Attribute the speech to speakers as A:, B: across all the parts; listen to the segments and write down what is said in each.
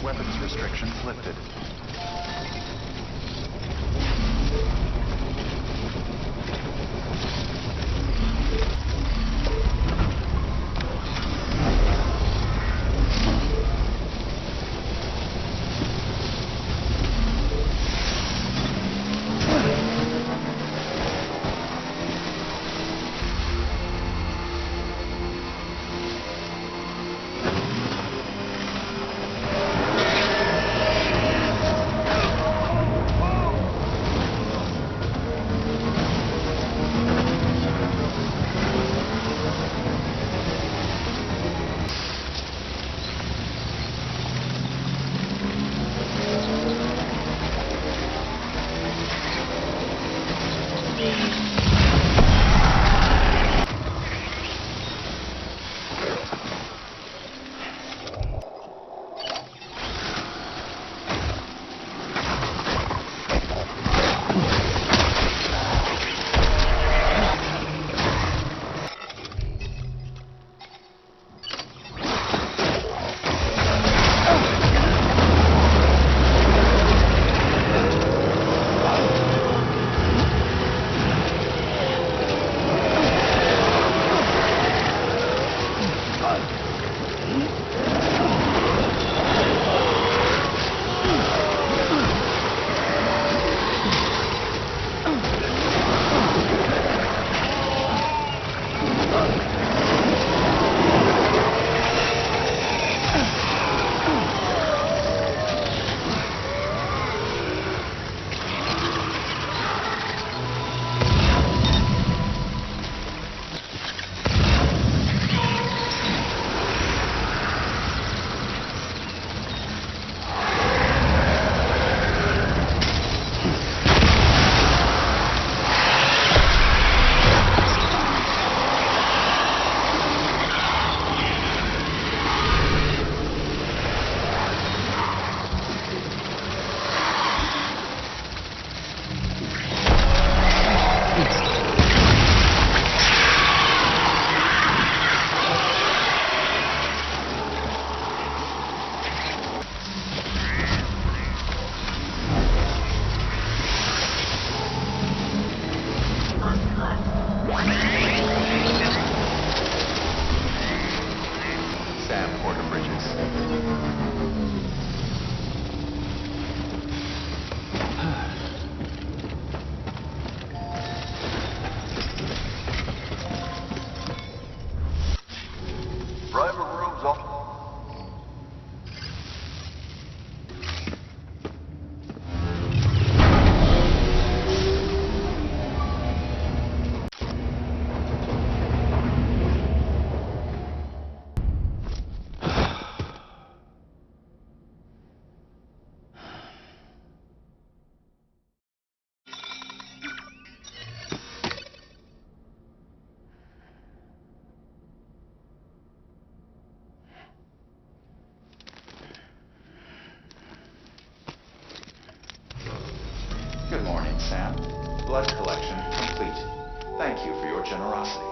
A: Weapons restrictions lifted. Good morning, Sam. Blood collection complete. Thank you for your generosity.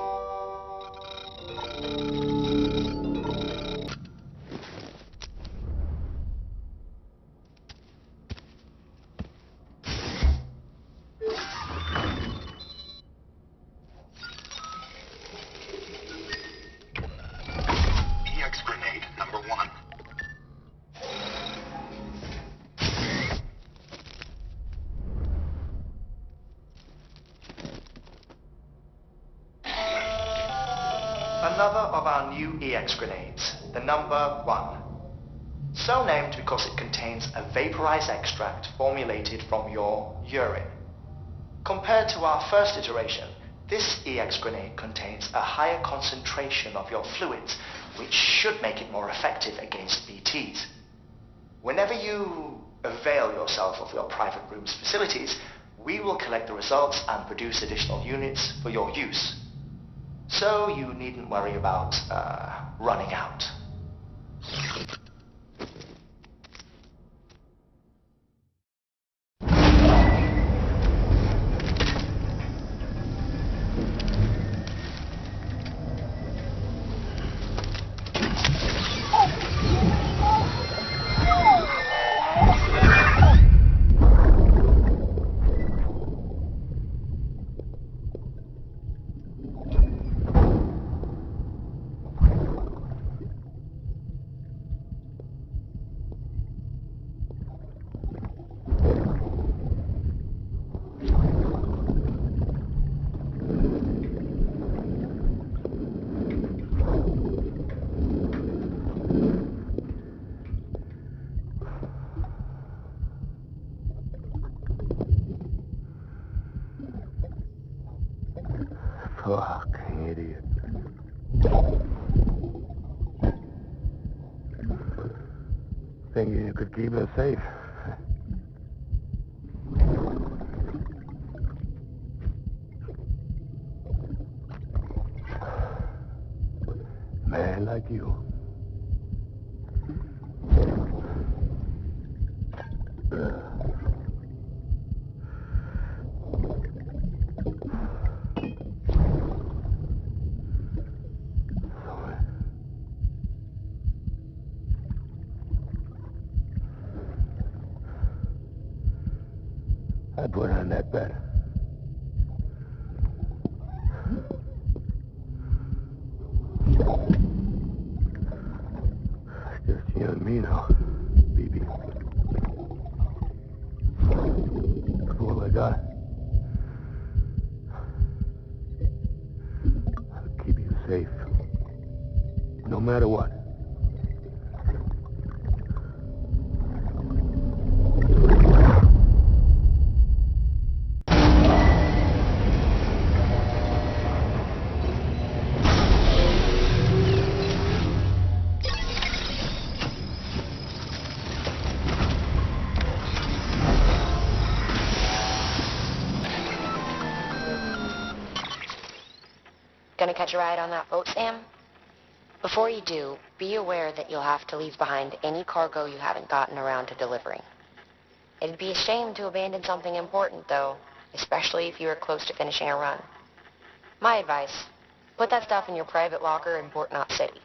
B: EX grenade number 1.
C: Another of our new EX grenades, the number 1. So named because it contains a vaporized extract formulated from your urine. Compared to our first iteration, this EX grenade contains a higher concentration of your fluids, which should make it more effective against BTs. Whenever you avail yourself of your private room's facilities, we will collect the results and produce additional units for your use. So you needn't worry about running out.
D: Fucking idiot. Thinking you could keep us safe. Man like you. I put on that bet. It's just you and me now, baby. That's all I got. I'll keep you safe. No matter what.
E: Gonna catch a ride on that boat, Sam? Before you do, be aware that you'll have to leave behind any cargo you haven't gotten around to delivering. It'd be a shame to abandon something important, though, especially if you are close to finishing a run. My advice, put that stuff in your private locker in Port Knot City.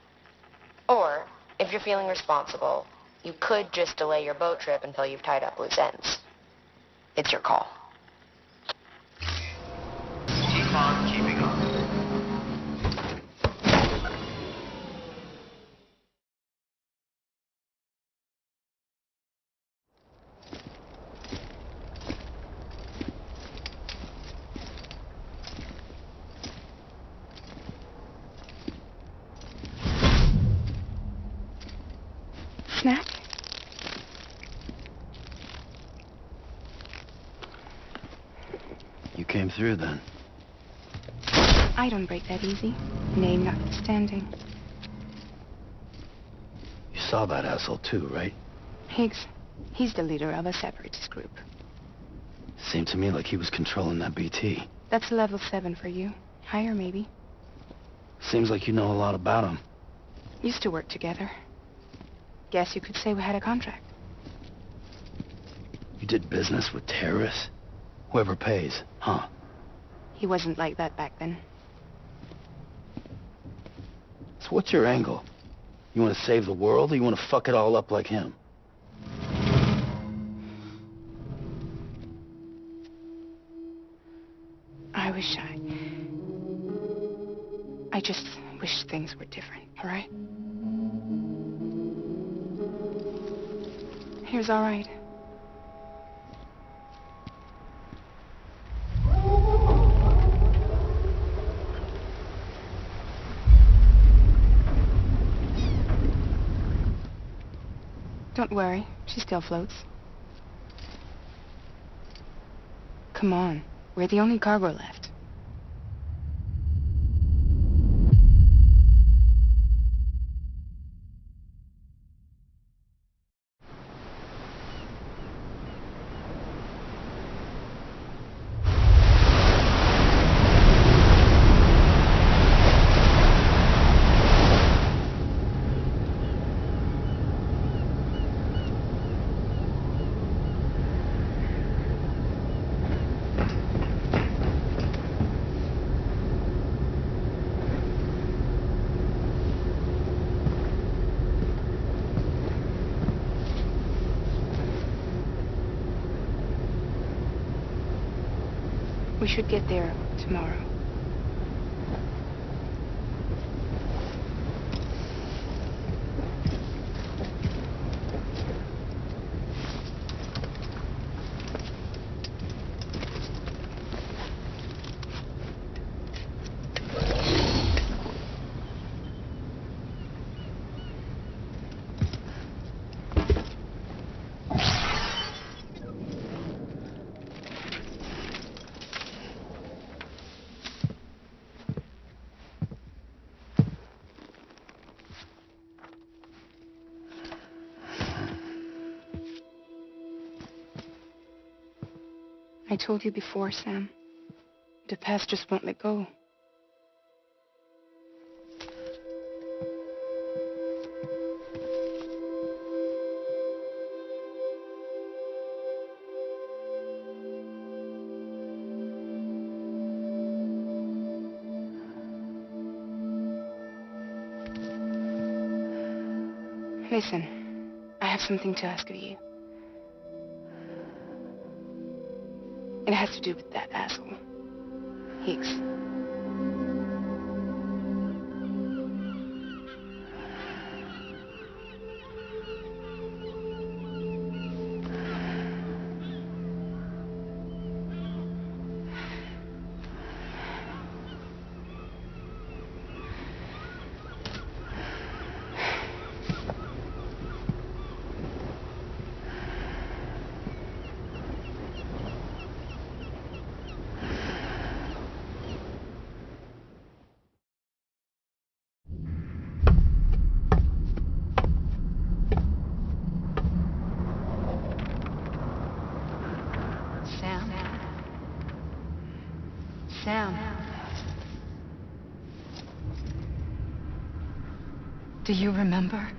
E: Or, if you're feeling responsible, you could just delay your boat trip until you've tied up loose ends. It's your call.
B: Keep on keeping on.
F: Snack?
D: You came through then.
F: I don't break that easy. Name notwithstanding.
D: You saw that asshole too, right?
F: Higgs. He's the leader of a separatist group.
D: Seemed to me like he was controlling that BT.
F: That's level 7 for you. Higher, maybe.
D: Seems like you know a lot about him.
F: Used to work together. Guess you could say we had a contract.
D: You did business with terrorists? Whoever pays, huh?
F: He wasn't like that back then.
D: So what's your angle? You want to save the world, or you want to fuck it all up like him?
F: I just wish things were different, all right? Here's all right. Don't worry, she still floats. Come on, we're the only cargo left. We should get there tomorrow. I told you before, Sam. The past just won't let go. Listen, I have something to ask of you. It has to do with that asshole, Higgs. Sam. Do you remember?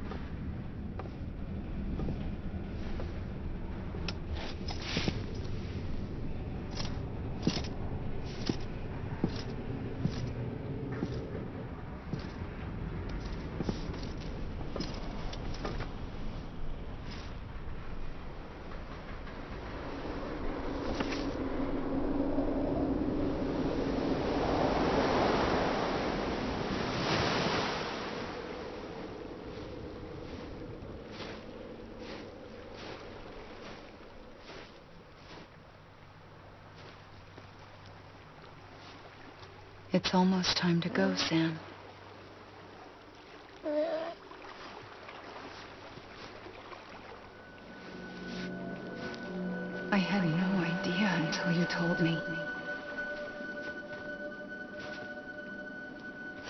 F: It's almost time to go, Sam. I had no idea until you told me.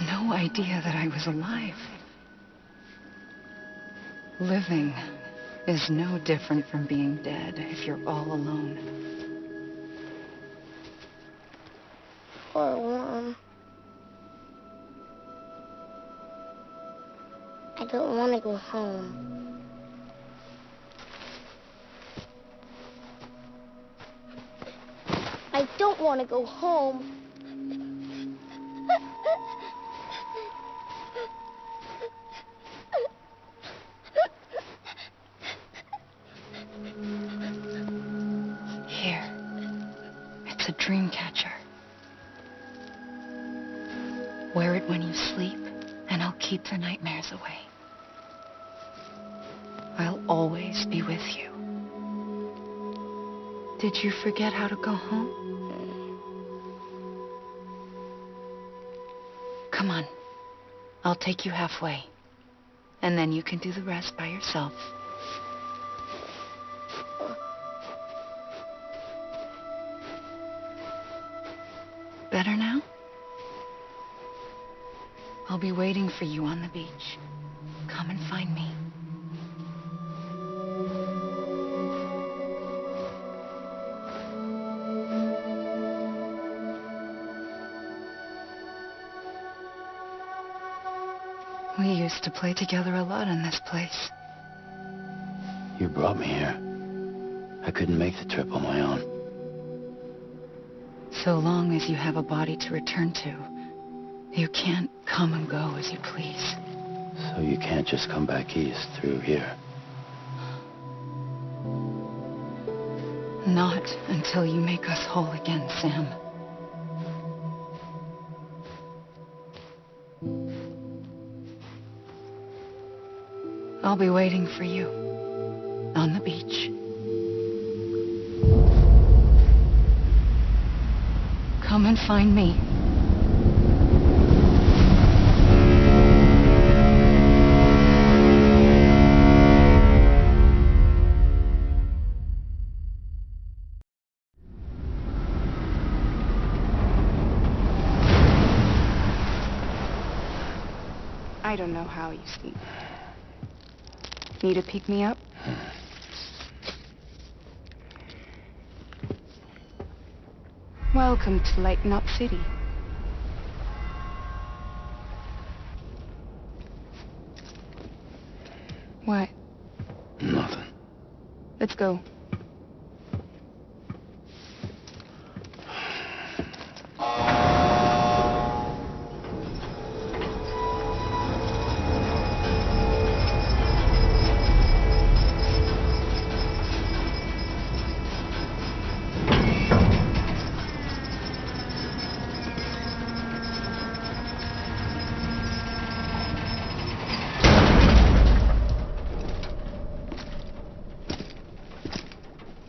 F: No idea that I was alive. Living is no different from being dead if you're all alone.
G: Poor Mom. I don't want to go home. I don't want to go home.
F: Here. It's a dream catcher. Wear it when you sleep, and I'll keep the nightmares away. I'll always be with you. Did you forget how to go home? Come on. I'll take you halfway. And then you can do the rest by yourself. Better now? I'll be waiting for you on the beach. Come and find me. We used to play together a lot in this place.
D: You brought me here. I couldn't make the trip on my own.
F: So long as you have a body to return to, you can't come and go as you please.
D: So you can't just come back east through here?
F: Not until you make us whole again, Sam. I'll be waiting for you on the beach. Come and find me. I don't know how you sleep. Need to pick me up? Welcome to Lake Knot City. What?
D: Nothing.
F: Let's go.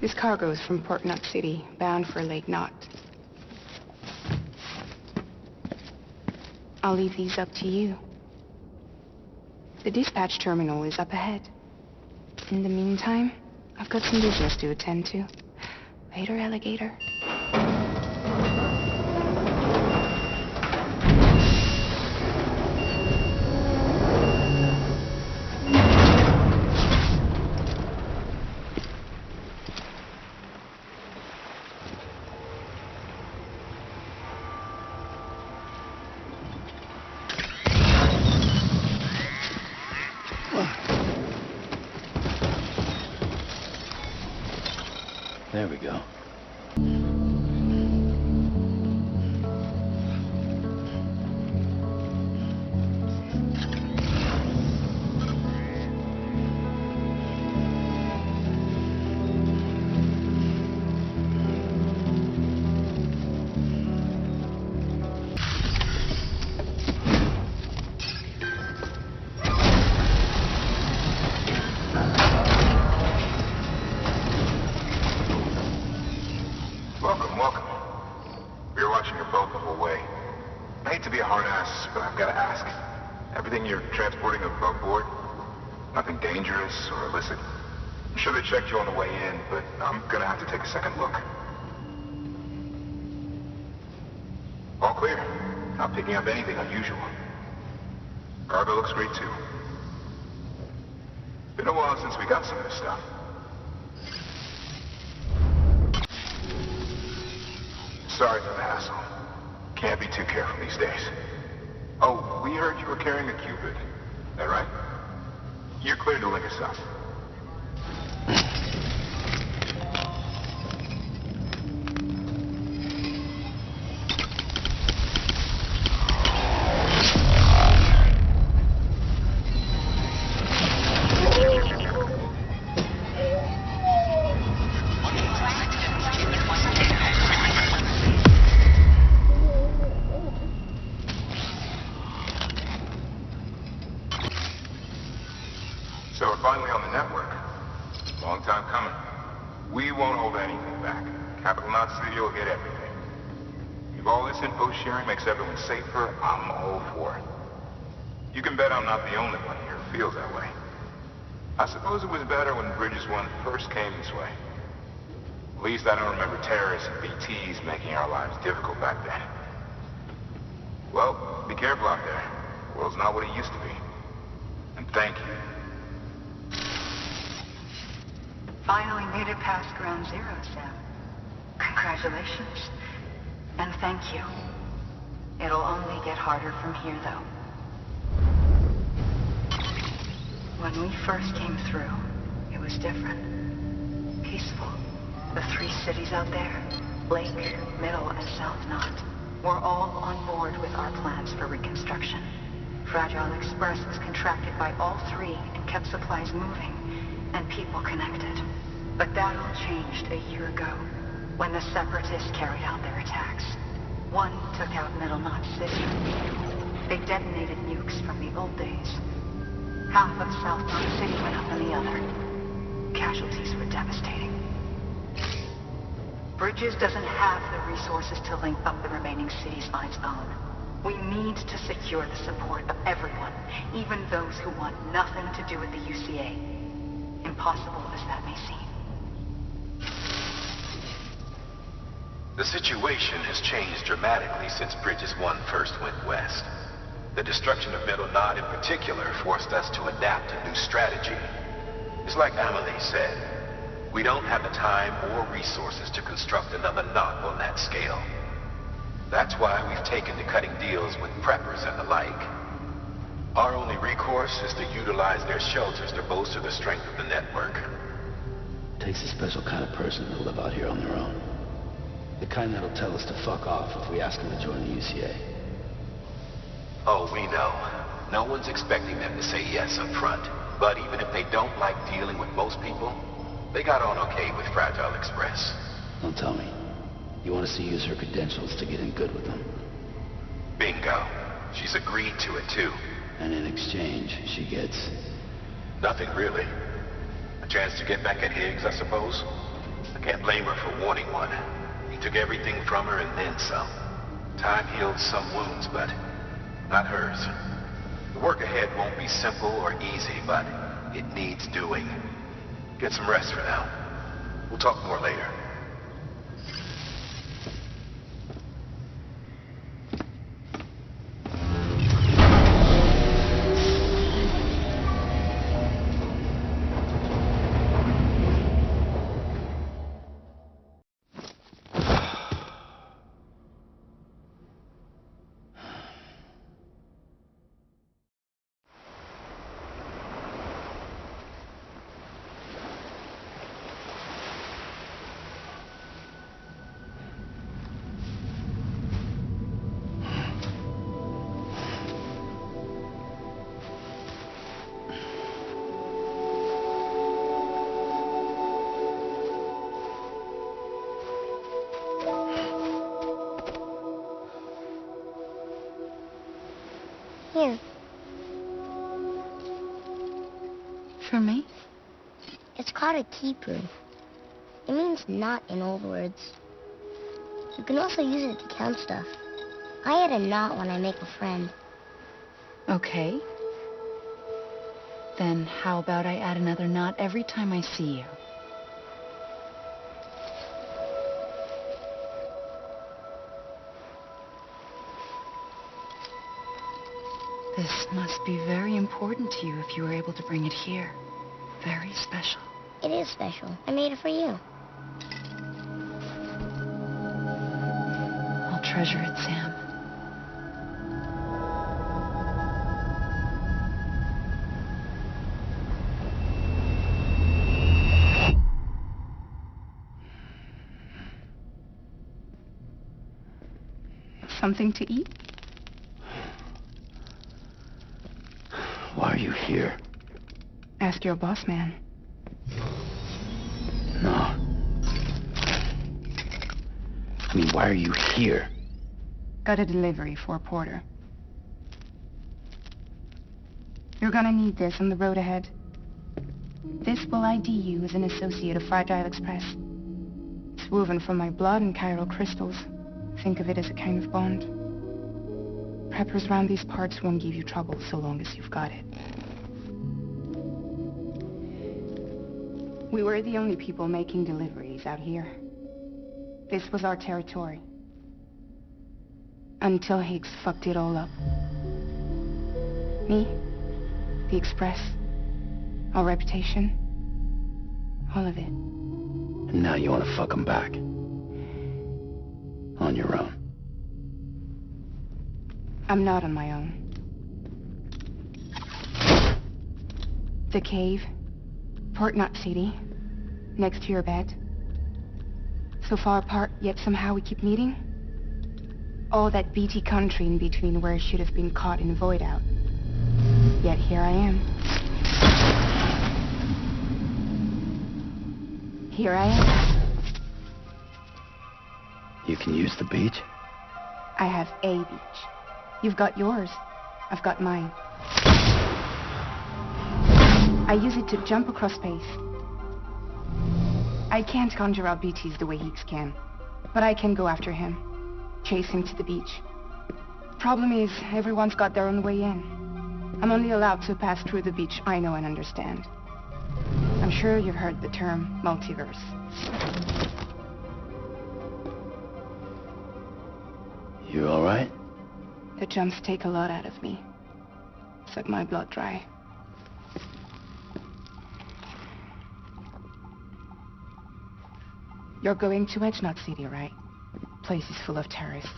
F: This cargo is from Port Knot City, bound for Lake Knot. I'll leave these up to you. The dispatch terminal is up ahead. In the meantime, I've got some business to attend to. Later, alligator.
D: There we go.
H: Welcome. We were watching your boat the whole way. I hate to be a hard ass, but I've got to ask. Everything you're transporting above board? Nothing dangerous or illicit? I'm sure they checked you on the way in, but I'm gonna have to take a second look. All clear. Not picking up anything unusual. Cargo looks great too. Been a while since we got some of this stuff. Sorry for the hassle. Can't be too careful these days. Oh, we heard you were carrying a Cupid. That right? You're clear to link us up. So we're finally on the network. Long time coming. We won't hold anything back. Capital Knot City will get everything. If all this info sharing makes everyone safer, I'm all for it. You can bet I'm not the only one here who feels that way. I suppose it was better when Bridges 1 first came this way. At least I don't remember terrorists and BTs making our lives difficult back then. Well, be careful out there. The world's not what it used to be. And thank you.
F: Finally made it past ground zero, Sam. Congratulations. And thank you. It'll only get harder from here, though. When we first came through, it was different. Peaceful. The three cities out there, Lake, Middle, and South Knot, were all on board with our plans for reconstruction. Fragile Express was contracted by all three and kept supplies moving and people connected. But that all changed a year ago, when the Separatists carried out their attacks. One took out Middle Knot City. They detonated nukes from the old days. Half of South Knot City went up in the other. Casualties were devastating. Bridges doesn't have the resources to link up the remaining cities on its own. We need to secure the support of everyone, even those who want nothing to do with the UCA. Impossible as that may seem.
I: The situation has changed dramatically since Bridges 1 first went west. The destruction of Middle Knot in particular forced us to adapt a new strategy. It's like Amelie said, we don't have the time or resources to construct another knot on that scale. That's why we've taken to cutting deals with preppers and the like. Our only recourse is to utilize their shelters to bolster the strength of the network.
D: Takes a special kind of person to live out here on their own. The kind that'll tell us to fuck off if we ask them to join the UCA.
I: Oh, we know. No one's expecting them to say yes up front. But even if they don't like dealing with most people, they got on okay with Fragile Express.
D: Don't tell me. You want us to use her credentials to get in good with them.
I: Bingo. She's agreed to it, too.
D: And in exchange, she gets...
I: Nothing, really. A chance to get back at Higgs, I suppose. I can't blame her for wanting one. He took everything from her and then some. Time healed some wounds, but not hers. The work ahead won't be simple or easy, but it needs doing. Get some rest for now. We'll talk more later.
G: Here.
F: For me?
G: It's called a keeper. It means knot in old words. You can also use it to count stuff. I add a knot when I make a friend.
F: Okay. Then how about I add another knot every time I see you? This must be very important to you if you were able to bring it here. Very special.
G: It is special. I made it for you.
F: I'll treasure it, Sam. Something to eat?
D: Why are you here?
F: Ask your boss man.
D: No. I mean, why are you here?
F: Got a delivery for a porter. You're gonna need this on the road ahead. This will ID you as an associate of Fragile Express. It's woven from my blood and chiral crystals. Think of it as a kind of bond. Preppers around these parts won't give you trouble so long as you've got it. We were the only people making deliveries out here. This was our territory. Until Higgs fucked it all up. Me, the Express, our reputation, all of it.
D: And now you want to fuck them back. On your own.
F: I'm not on my own. The cave, Port Knot City, next to your bed. So far apart, yet somehow we keep meeting. All that BT country in between where I should have been caught in void out. Yet here I am. Here I am.
D: You can use the beach?
F: I have a beach. You've got yours. I've got mine. I use it to jump across space. I can't conjure out BTs the way Higgs can, but I can go after him, chase him to the beach. Problem is, everyone's got their own way in. I'm only allowed to pass through the beach I know and understand. I'm sure you've heard the term multiverse.
D: You all right?
F: The jumps take a lot out of me. Suck my blood dry. You're going to Edge Knot City, right? Place is full of terrorists.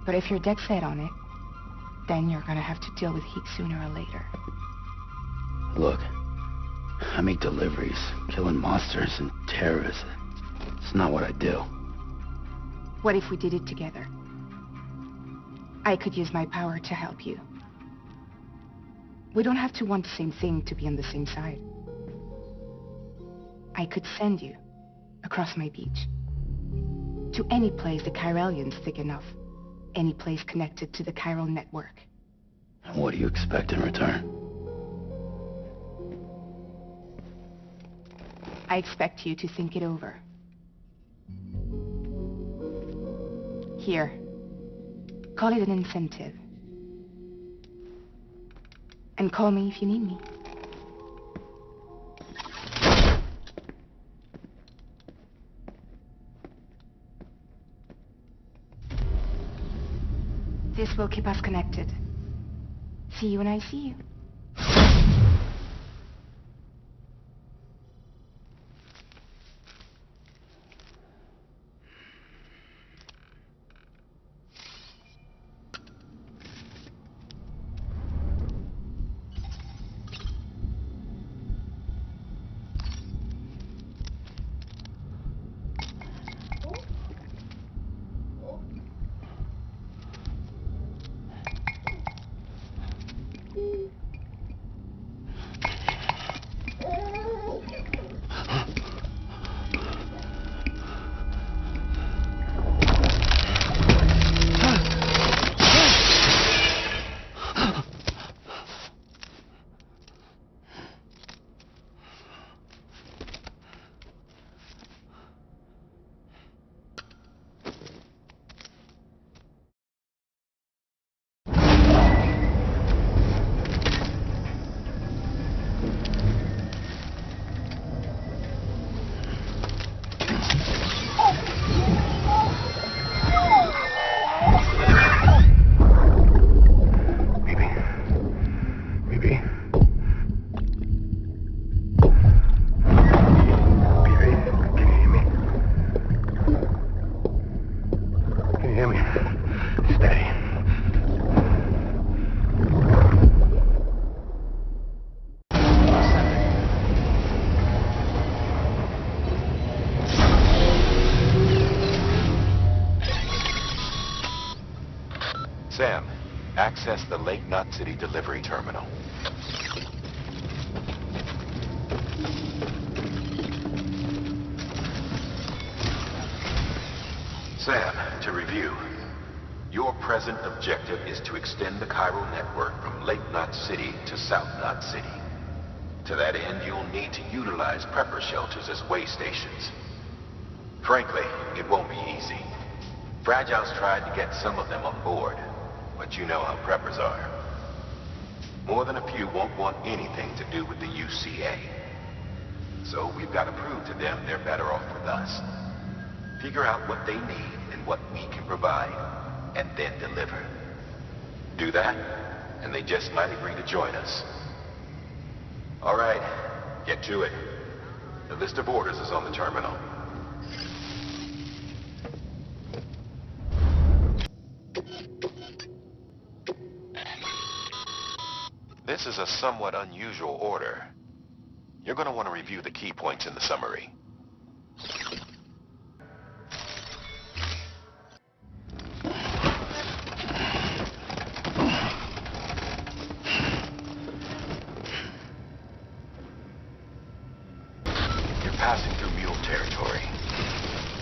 F: But if you're dead set on it, then you're gonna have to deal with heat sooner or later.
D: Look, I make deliveries, killing monsters and terrorists. It's not what I do.
F: What if we did it together? I could use my power to help you. We don't have to want the same thing to be on the same side. I could send you across my beach to any place the Chiralian's thick enough. Any place connected to the chiral network.
D: And what do you expect in return?
F: I expect you to think it over. Here. Call it an incentive. And call me if you need me. This will keep us connected. See you when I see you.
I: Sam, access the Lake Knot City delivery terminal. Sam, to review. Your present objective is to extend the chiral network from Lake Knot City to South Knot City. To that end, you'll need to utilize prepper shelters as way stations. Frankly, it won't be easy. Fragile's tried to get some of them on board, but you know how preppers are. More than a few won't want anything to do with the UCA. So we've got to prove to them they're better off with us. Figure out what they need and what we can provide, and then deliver. Do that, and they just might agree to join us. All right, get to it. The list of orders is on the terminal. This is a somewhat unusual order. You're going to want to review the key points in the summary. You're passing through mule territory.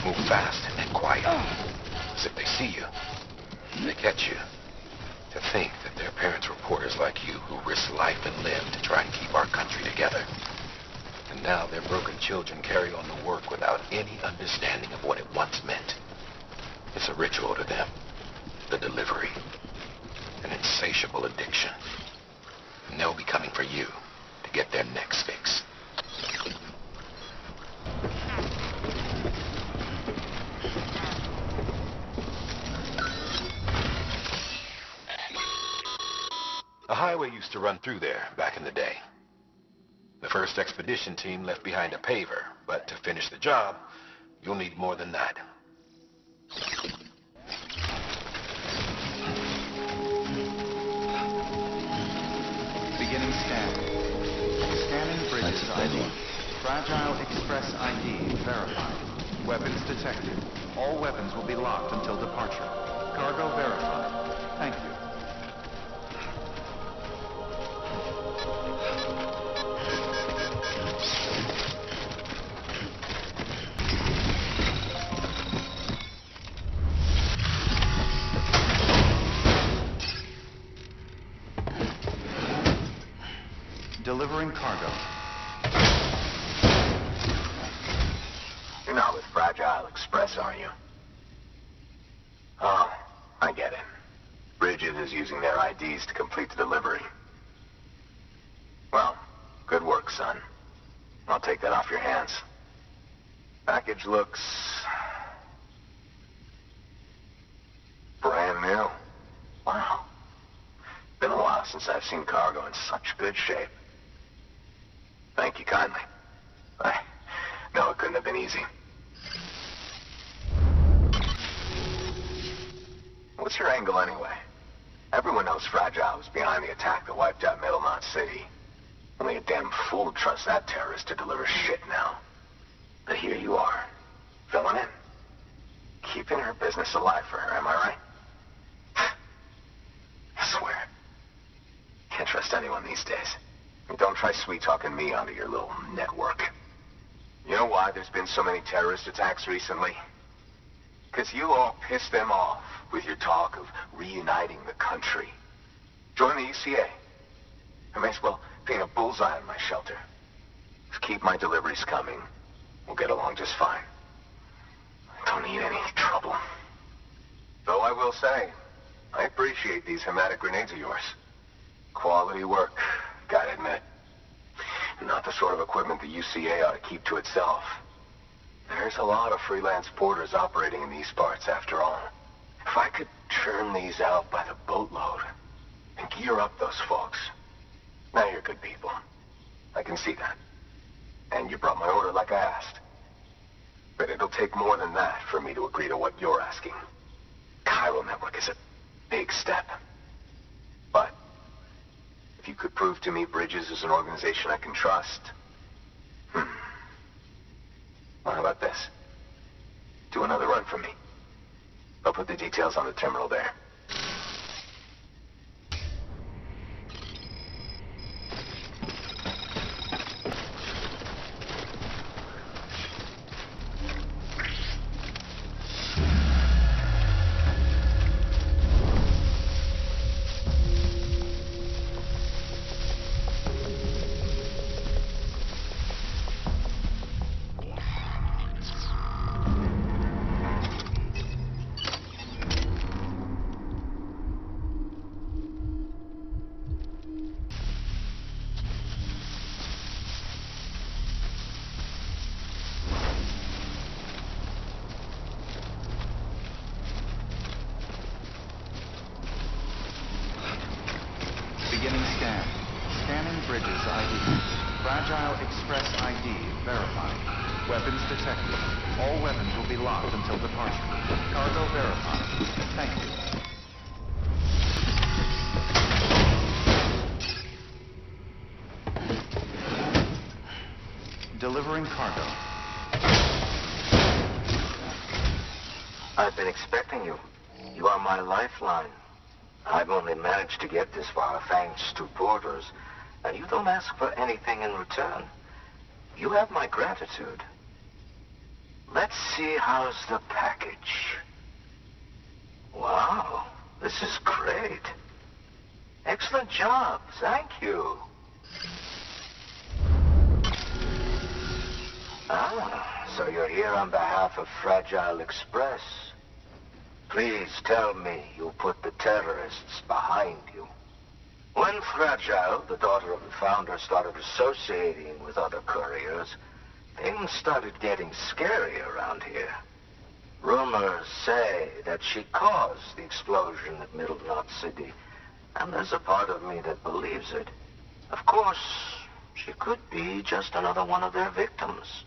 I: Move fast and quietly, as if they see you. They catch you. To think that their parents were reporters like you who risked life and limb to try and keep our country together. And now their broken children carry on the work without any understanding of what it once meant. It's a ritual to them. The delivery. An insatiable addiction. And they'll be coming for you to get their next fix. A highway used to run through there back in the day. The first expedition team left behind a paver, but to finish the job, you'll need more than that.
A: Fragile Express ID verified. Weapons detected. All weapons will be locked until departure. Cargo verified. Thank you. Delivering cargo.
I: You're not with Fragile Express, are you? Oh, I get it. Bridges is using their IDs to complete the delivery. Well, good work, son. I'll take that off your hands. Package looks... brand new. Wow. Been a while since I've seen cargo in such good shape. Thank you kindly. I know it couldn't have been easy. What's your angle anyway? Everyone knows Fragile was behind the attack that wiped out Middle Knot City. Only a damn fool would trust that terrorist to deliver shit now. But here you are, filling in. Keeping her business alive for her, am I right? I swear. Can't trust anyone these days. And don't try sweet-talking me onto your little network. You know why there's been so many terrorist attacks recently? Because you all pissed them off with your talk of reuniting the country. Join the UCA. I may as well paint a bullseye on my shelter. Just keep my deliveries coming. We'll get along just fine. I don't need any trouble. Though I will say, I appreciate these hematic grenades of yours. Quality work, gotta admit. Not the sort of equipment the UCA ought to keep to itself. There's a lot of freelance porters operating in these parts, after all. If I could churn these out by the boatload and gear up those folks. Now you're good people. I can see that. And you brought my order like I asked. But it'll take more than that for me to agree to what you're asking. Chiral Network is a big step. But if you could prove to me Bridges is an organization I can trust... Well, how about this? Do another run for me. I'll put the details on the terminal there.
A: Beginning scan. Scanning Bridges ID. Fragile Express ID verified. Weapons detected. All weapons will be locked until departure. Cargo verified. Thank you. Delivering cargo.
J: I've been expecting you. You are my lifeline. I've only managed to get this far thanks to porters, and you don't ask for anything in return. You have my gratitude. Let's see, how's the package? Wow, this is great. Excellent job, thank you. Ah, so you're here on behalf of Fragile Express. Please tell me you put the terrorists behind you. When Fragile, the daughter of the founder, started associating with other couriers, things started getting scary around here. Rumors say that she caused the explosion at Middle Knot City, and there's a part of me that believes it. Of course, she could be just another one of their victims.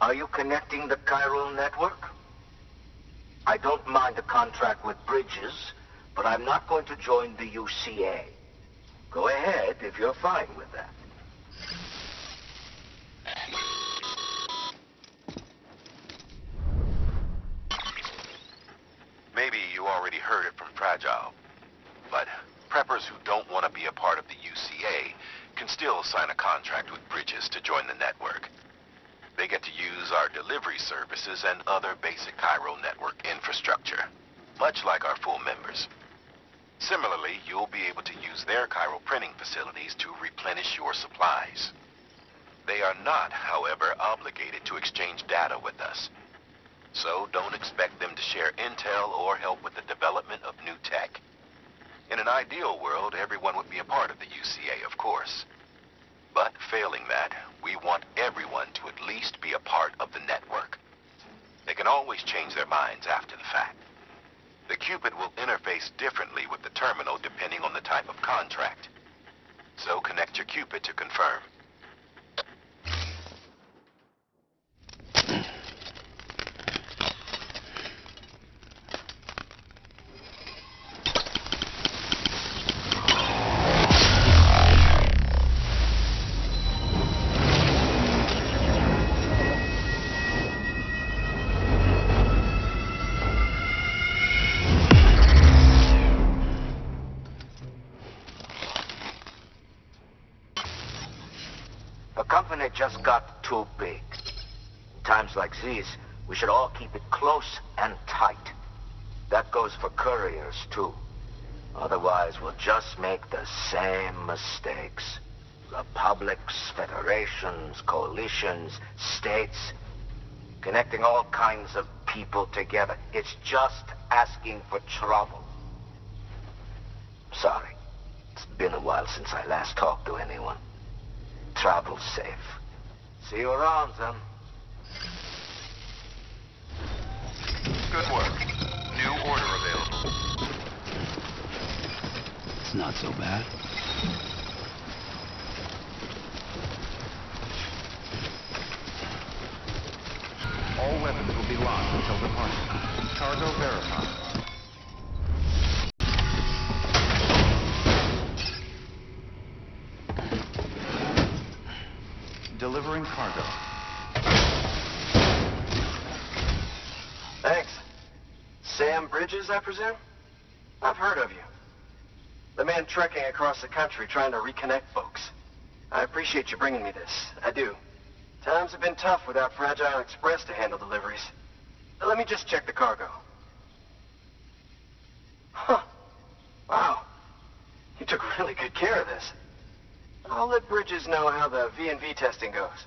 J: Are you connecting the chiral network? I don't mind a contract with Bridges, but I'm not going to join the UCA. Go ahead if you're fine with that.
I: fragile. But preppers who don't want to be a part of the UCA can still sign a contract with Bridges to join the network. They get to use our delivery services and other basic Cairo network infrastructure, much like our full members. Similarly, you'll be able to use their Cairo printing facilities to replenish your supplies. They are not, however, obligated to exchange data with us. So don't expect them to share intel or help with the development of new tech. In an ideal world, everyone would be a part of the UCA, of course. But failing that, we want everyone to at least be a part of the network. They can always change their minds after the fact. The Cupid will interface differently with the terminal depending on the type of contract. So connect your Cupid to confirm.
J: The company just got too big. In times like these, we should all keep it close and tight. That goes for couriers, too. Otherwise, we'll just make the same mistakes. Republics, federations, coalitions, states, connecting all kinds of people together. It's just asking for trouble. Sorry. It's been a while since I last talked to anyone. Travel safe. See you around, then.
A: Good work. New order available.
D: It's not so bad.
A: All weapons will be locked until departure. Cargo verified. Delivering cargo.
K: Thanks. Sam Bridges, I presume? I've heard of you. The man trekking across the country trying to reconnect folks. I appreciate you bringing me this. I do. Times have been tough without Fragile Express to handle deliveries. Let me just check the cargo. Huh. Wow. You took really good care of this. I'll let Bridges know how the V&V testing goes.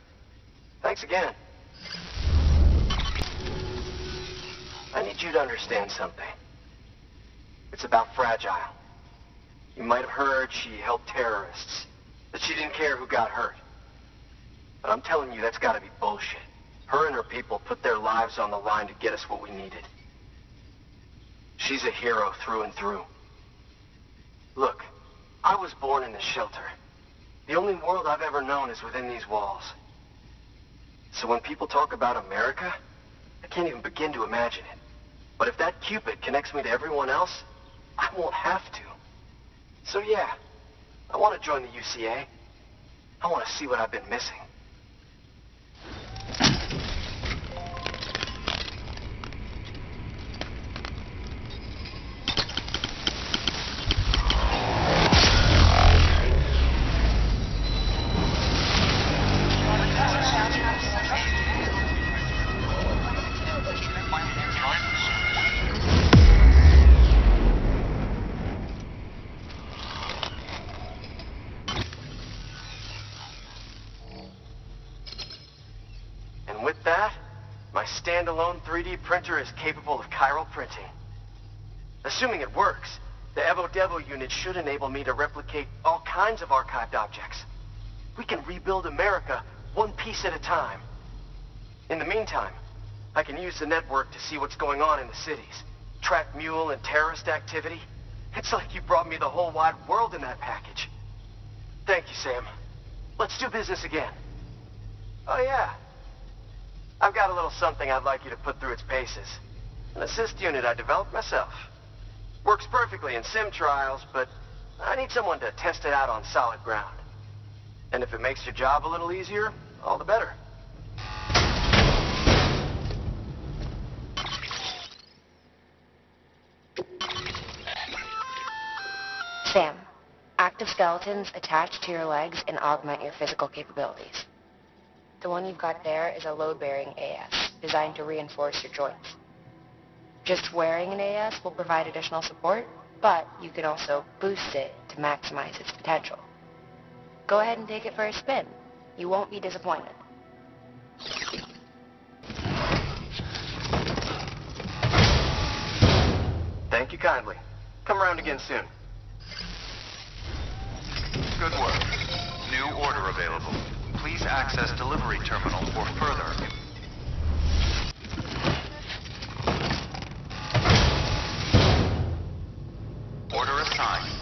K: Thanks again. I need you to understand something. It's about Fragile. You might have heard she helped terrorists, that she didn't care who got hurt. But I'm telling you, that's gotta be bullshit. Her and her people put their lives on the line to get us what we needed. She's a hero through and through. Look, I was born in the shelter. The only world I've ever known is within these walls. So when people talk about America, I can't even begin to imagine it. But if that Cupid connects me to everyone else, I won't have to. So yeah, I want to join the UCA. I want to see what I've been missing. And with that, my standalone 3D printer is capable of chiral printing. Assuming it works, the Evo Devo unit should enable me to replicate all kinds of archived objects. We can rebuild America one piece at a time. In the meantime, I can use the network to see what's going on in the cities, track mule and terrorist activity. It's like you brought me the whole wide world in that package. Thank you, Sam. Let's do business again. Oh yeah. I've got a little something I'd like you to put through its paces. An assist unit I developed myself. Works perfectly in sim trials, but I need someone to test it out on solid ground. And if it makes your job a little easier, all the better.
E: Sam, active skeletons attach to your legs and augment your physical capabilities. The one you've got there is a load-bearing AS, designed to reinforce your joints. Just wearing an AS will provide additional support, but you can also boost it to maximize its potential. Go ahead and take it for a spin. You won't be disappointed.
K: Thank you kindly. Come around again soon.
A: Good work. New order available. Please access delivery terminal for further. Order assigned.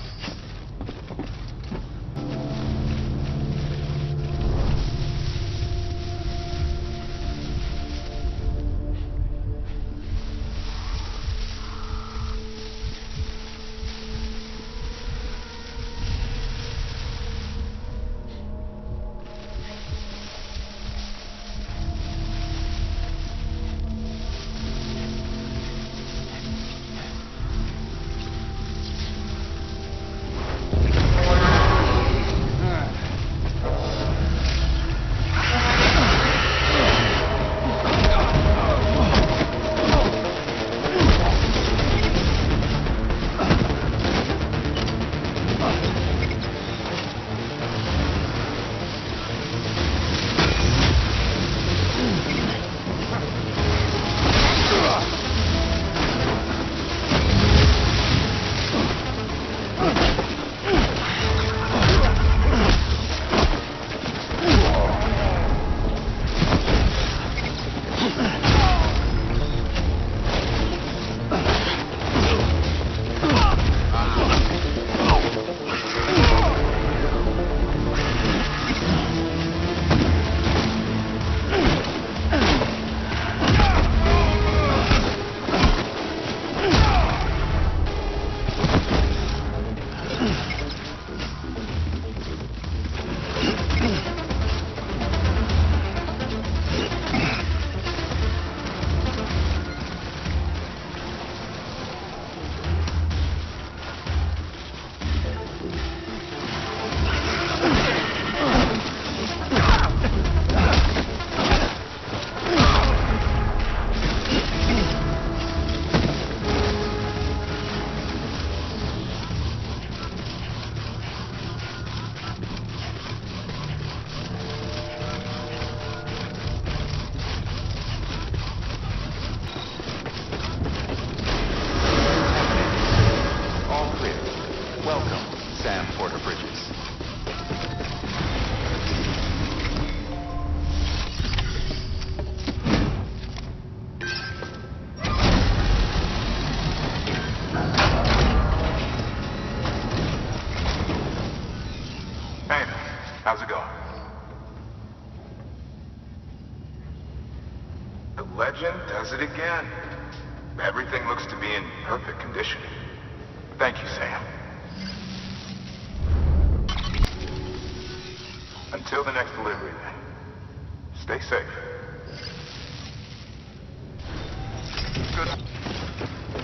H: How's it going? The legend does it again. Everything looks to be in perfect condition. Thank you, Sam. Until the next delivery, then. Stay safe.
A: Good.